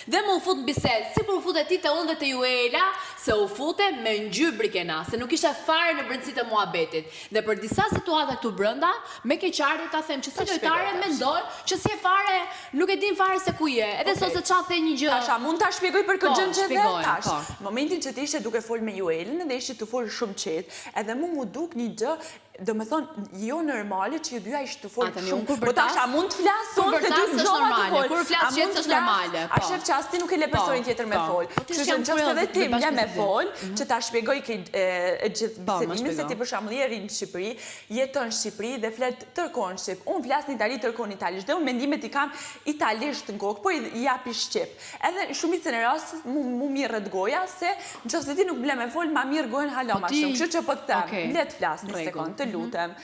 Dhe më u fut në bisedë, si për u fut e ti të unë dhe të Juela, se u fute me ngjybri kena, se nuk isha fare në brendësitë e muhabetit. Dhe për disa situata këtu brenda, me keqardhje ta them që si lojtare mendon që si e fare, nuk e din fare se ku je. Edhe sot se çfarë the një gjë. Tasha, mund ta shpjegoj për këtë gjë që dhe tash. Po. Momentin që ti ishe duke fol me Juelën dhe ishe të fol shumë qetë, edhe mu duk një gjë, do me thonë, jo normale që ju dyja ishte të folë shumë. Po tasha, mund të flasë sonë të dy gjoma të folë. Kur flasë qëtës është normale. A shef që as ti nuk e le personin tjetër me folë. Që që në qëfë dhe tim një me folë, që ta shpjegoj gjithë bisedimin, se ti për shembull je në Shqipëri, jeton në Shqipëri dhe flet tërkohën shqip. Unë flas në Itali tërkohën italisht dhe unë mendimet i kam italisht në kokë, po i japi shqip. Edhe shumicën e rastës mu mirë rrët goja, se në qëfë se ti nuk ble me folë, ma mirë gojën hala ma shumë. Kështu që po të them, le të flas një sekundë, të lutem.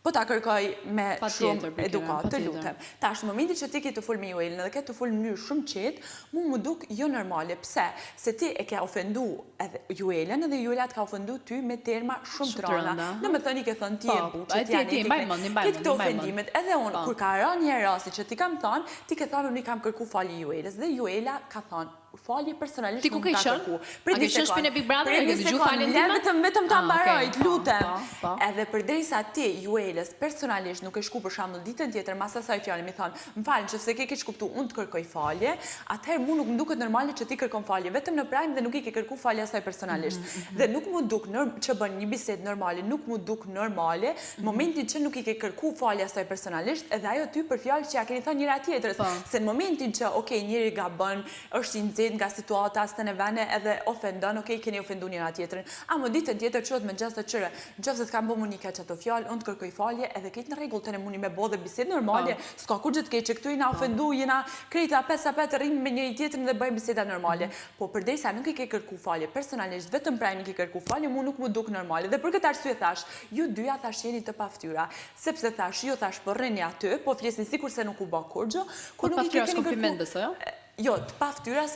Po ta kërkoj me shumë edukat, të lutem. Tash, në momentin që ti ke të fol me Juelën dhe ke të fol në mënyrë shumë qetë, mu duk jo normale. Pse? Se ti e ke ofendu edhe Juelën edhe Juela të ka ofendu ty me terma shumë të rënda. Në me thënë i ke thënë ti e buqë, ti janë e këtë ofendimet. Edhe unë, kur ka rënë një rasti që ti kam thënë, ti ke thënë unë i kam kërku falje Juelës dhe Juela ka thënë falje personalisht nuk ka kërku. A ke qenë shpinë e Big Brother, e ke dëgju faljen time? Vetëm ta mbaroj, lutem. Edhe përderisa ti Juelës personalisht nuk e shku për shembull ditën tjetër mas asaj fjale mi thonë, m'fal, nëse ke shkuptu unë të kërkoj falje, atëherë mu nuk më duket normale që ti kërkon falje vetëm në Prime dhe nuk i ke kërku falje asaj personalisht. Dhe nuk më duk që bën një bisedë normale, nuk më duk normale, momentin që nuk i ke kërku falje asaj personalisht, edhe ajo ty për fjalë që ja keni thënë njëra tjetrës, se në momentin që njëri gabon, është i nxehtë nga situata asë në vene edhe ofendon, keni ofendu njëra tjetrën. A më ditën tjetër qëtë me gjastë të qëre, në qëfë se të kam bo mu një keq ato fjallë, unë të kërkoj falje edhe ketë në regull të në muni me bo dhe bisedë normale, s'ka kur gjithë keqë këtu i na ofendu, jena krejta 5-5 rrimë me njëri tjetrën dhe bëjmë biseda normale. Po përdejsa nuk i ke kërku falje, personalisht vetëm Prime i ke kërku falje, mu nuk mu duk normale. Dhe për këtë arsye thash, ju dyja thash jeni të paftyra, sepse thash, jo thash po rrini aty, po flesin sikur se nuk u bë kurrë, kur nuk i ke keni kërku. Jo, të paftyra